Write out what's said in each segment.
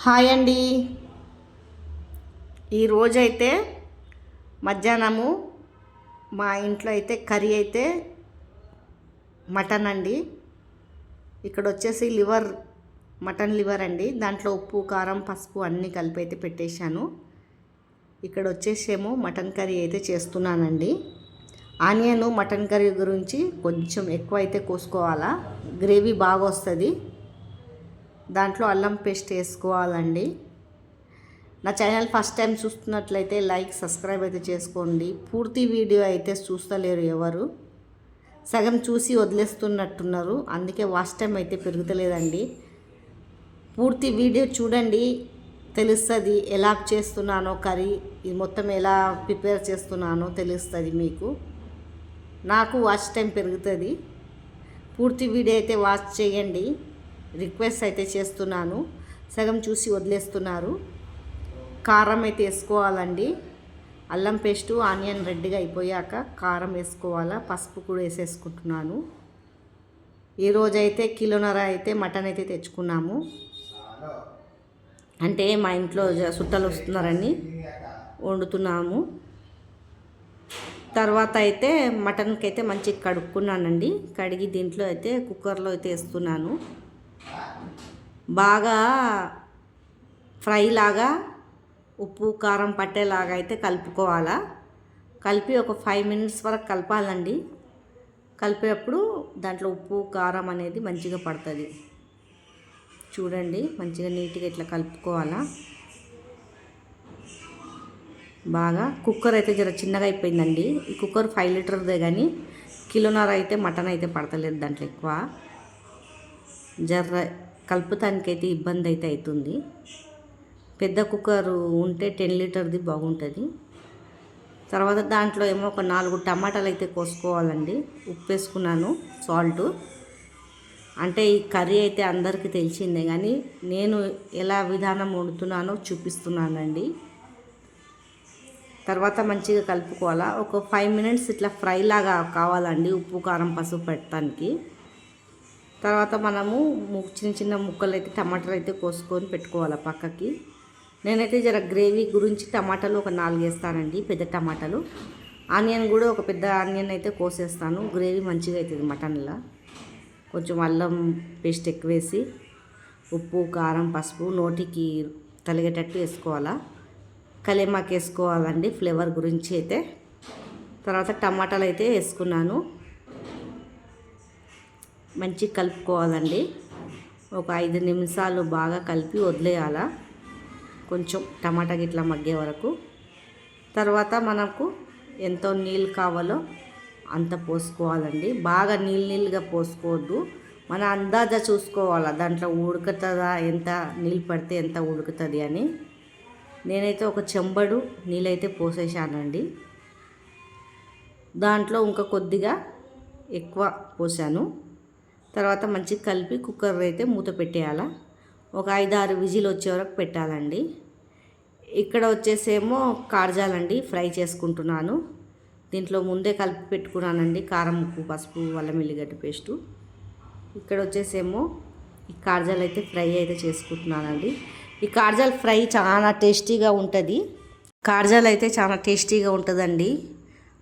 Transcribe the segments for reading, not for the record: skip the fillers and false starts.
Hi అండి. ఈరోజైతే మధ్యాహ్నము మా ఇంట్లో అయితే కర్రీ అయితే మటన్ అండి. ఇక్కడ వచ్చేసి మటన్ లివర్ అండి. దాంట్లో ఉప్పు కారం పసుపు అన్నీ కలిపి అయితే పెట్టేశాను. ఇక్కడ వచ్చేసేమో మటన్ కర్రీ అయితే చేస్తున్నానండి. ఆనియన్ మటన్ కర్రీ గురించి కొంచెం ఎక్కువ అయితే కోసుకోవాలా, గ్రేవీ బాగా వస్తుంది. దాంట్లో అల్లం పేస్ట్ వేసుకోవాలండి. నా ఛానల్ ఫస్ట్ టైం చూస్తున్నట్లయితే లైక్ సబ్స్క్రైబ్ అయితే చేసుకోండి. పూర్తి వీడియో అయితే చూస్తలేరు, ఎవరు సగం చూసి వదిలేస్తున్నట్టున్నారు. అందుకే వాచ్ టైం అయితే పెరుగుతలేదండి. పూర్తి వీడియో చూడండి, తెలుస్తుంది ఎలా చేస్తున్నానో కర్రీ, ఇది మొత్తం ఎలా ప్రిపేర్ చేస్తున్నానో తెలుస్తుంది మీకు. నాకు వాచ్ టైం పెరుగుతుంది. పూర్తి వీడియో అయితే వాచ్ చేయండి, రిక్వెస్ట్ అయితే చేస్తున్నాను. సగం చూసి వదిలేస్తున్నారు. కారం అయితే వేసుకోవాలండి. అల్లం పేస్టు ఆనియన్ రెడ్గా అయిపోయాక కారం వేసుకోవాలా, పసుపు కూడా వేసేసుకుంటున్నాను. ఈరోజైతే కిలోన్నర అయితే మటన్ అయితే తెచ్చుకున్నాము. అంటే మా ఇంట్లో చుట్టాలు వస్తున్నారని వండుతున్నాము. తర్వాత అయితే మటన్కి అయితే మంచిగా కడుక్కున్నానండి. కడిగి దీంట్లో అయితే కుక్కర్లో అయితే వేస్తున్నాను. బాగా ఫ్రై లాగా ఉప్పు కారం పట్టేలాగా అయితే కలుపుకోవాలా. కలిపి ఒక 5 minutes వరకు కలపాలండి. కలిపేటప్పుడు దాంట్లో ఉప్పు కారం అనేది మంచిగా పడుతుంది. చూడండి, మంచిగా నీట్గా ఇట్లా కలుపుకోవాలా. బాగా కుక్కర్ అయితే జర చిన్నగా అయిపోయిందండి. ఈ కుక్కర్ 5 లీటర్దే, కానీ కిలోన్నర అయితే మటన్ అయితే పడతలేదు దాంట్లో ఎక్కువ. జర్ర కలుపుతానికైతే ఇబ్బంది అయితే అవుతుంది. పెద్ద కుక్కర్ ఉంటే 10 లీటర్ది బాగుంటుంది. తర్వాత దాంట్లో ఏమో ఒక 4 టమాటాలు అయితే కోసుకోవాలండి. ఉప్పు వేసుకున్నాను, సాల్ట్. అంటే ఈ కర్రీ అయితే అందరికీ తెలిసిందే, కానీ నేను ఎలా విధానం వండుతున్నానో చూపిస్తున్నానండి. తర్వాత మంచిగా కలుపుకోవాలా. ఒక 5 minutes ఇట్లా ఫ్రై లాగా కావాలండి, ఉప్పు కారం పసుపు పెట్టడానికి. తర్వాత మనము చిన్న చిన్న ముక్కలు అయితే టమాటాలు అయితే కోసుకొని పెట్టుకోవాలి పక్కకి. నేనైతే జర గ్రేవీ గురించి టమాటాలు ఒక 4 వేస్తానండి, పెద్ద టమాటాలు. ఆనియన్ కూడా ఒక పెద్ద ఆనియన్ అయితే కోసేస్తాను. గ్రేవీ మంచిగా అవుతుంది మటన్లో. కొంచెం అల్లం పేస్ట్ ఎక్కువ వేసి ఉప్పు కారం పసుపు నోటికి తలిగేటట్టు వేసుకోవాలా. కలేమాకు వేసుకోవాలండి ఫ్లేవర్ గురించి అయితే. తర్వాత టమాటాలు అయితే వేసుకున్నాను. మంచిగా కలుపుకోవాలండి. ఒక 5 నిమిషాలు బాగా కలిపి వదిలేయాల, కొంచెం టమాటా గిట్లా మగ్గే వరకు. తర్వాత మనకు ఎంతో నీళ్ళు కావాలో అంత పోసుకోవాలండి. బాగా నీళ్ళుగా పోసుకోవద్దు. మన అందాజా చూసుకోవాలా, దాంట్లో ఉడుకుతుందా, ఎంత నీళ్ళు పడితే ఎంత ఉడుకుతుంది అని. నేనైతే ఒక చెంబడు నీళ్ళైతే పోసేసానండి. దాంట్లో ఇంకా కొద్దిగా ఎక్కువ పోసాను. తర్వాత మంచిగా కలిపి కుక్కర్ అయితే మూత పెట్టేయాలా. ఒక 5-6 విజిల్ వచ్చే వరకు పెట్టాలండి. ఇక్కడ వచ్చేసేమో కార్జాలండి ఫ్రై చేసుకుంటున్నాను. దీంట్లో ముందే కలిపి పెట్టుకున్నానండి కారం ఉప్పు పసుపు అల్లం ఎల్లిగడ్డ పేస్టు. ఇక్కడ వచ్చేసేమో ఈ కార్జాలు అయితే ఫ్రై అయితే చేసుకుంటున్నానండి. ఈ కార్జాలు ఫ్రై చాలా టేస్టీగా ఉంటుంది. కార్జాలు అయితే చాలా టేస్టీగా ఉంటుందండి.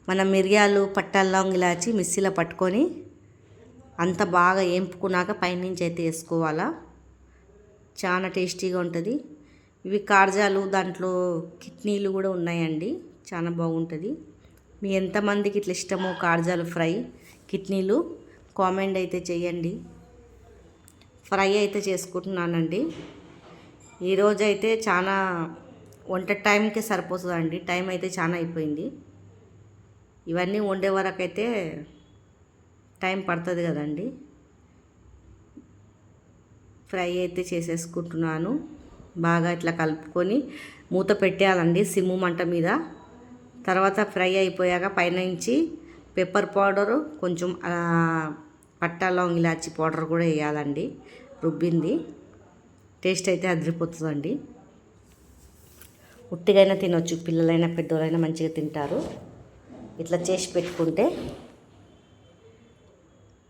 మన మిరియాలు పట్టా లవంగ ఇలాచి మిక్సీలో పట్టుకొని అంత బాగా ఏంపుకున్నాక పైనుంచి అయితే వేసుకోవాలా. చాలా టేస్టీగా ఉంటుంది. ఇవి కార్జాలు, దాంట్లో కిడ్నీలు కూడా ఉన్నాయండి, చాలా బాగుంటుంది. మీ ఎంతమందికి ఇట్లా ఇష్టమో కార్జాలు ఫ్రై కిడ్నీలు కామెంట్ అయితే చేయండి. ఫ్రై అయితే చేసుకుంటున్నానండి. ఈరోజు అయితే చాలా వంట టైంకే సరిపోతుందండి. టైం అయితే చాలా అయిపోయింది. ఇవన్నీ వండే వరకు అయితే టైం పడుతుంది కదండి. ఫ్రై అయితే చేసేసుకుంటున్నాను. బాగా ఇట్లా కలుపుకొని మూత పెట్టేయాలండి సిమ్ము మంట మీద. తర్వాత ఫ్రై అయిపోయాక పైనుంచి పెప్పర్ పౌడరు కొంచెం పట్టా లవంగ ఇలాచి పౌడర్ కూడా వేయాలండి, రుబ్బింది. టేస్ట్ అయితే అదిరిపోతుందండి. ఉట్టిగైనా తినొచ్చు, పిల్లలైనా పెద్దోళ్ళైనా మంచిగా తింటారు ఇట్లా చేసి పెట్టుకుంటే.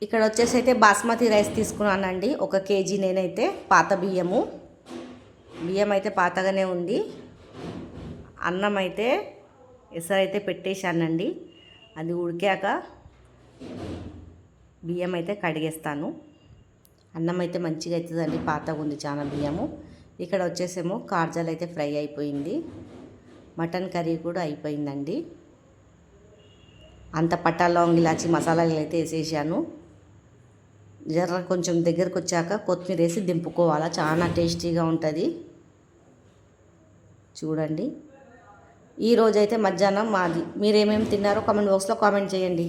ఇక్కడ వచ్చేసి అయితే బాస్మతి రైస్ తీసుకున్నానండి, 1 kg. నేనైతే పాత బియ్యము బియ్యం అయితే పాతగానే ఉంది. అన్నం అయితే ఎసరైతే పెట్టేశానండి. అది ఉడికాక బియ్యం అయితే కడిగేస్తాను. అన్నం అయితే మంచిగా అవుతుందండి, పాతగా ఉంది చాలా బియ్యము. ఇక్కడ వచ్చేసేమో కార్జాలు అయితే ఫ్రై అయిపోయింది. మటన్ కర్రీ కూడా అయిపోయిందండి. అంత పట్టా లవంగ్ ఇలాచి మసాలాలు అయితే వేసేసాను. జర్ర కొంచెం దగ్గరకు వచ్చాక కొత్తిమీర వేసి దింపుకోవాలా, చాలా టేస్టీగా ఉంటుంది. చూడండి, ఈరోజైతే మధ్యాహ్నం మాది. మీరేమేమి తిన్నారో కామెంట్ బాక్స్లో కామెంట్ చేయండి.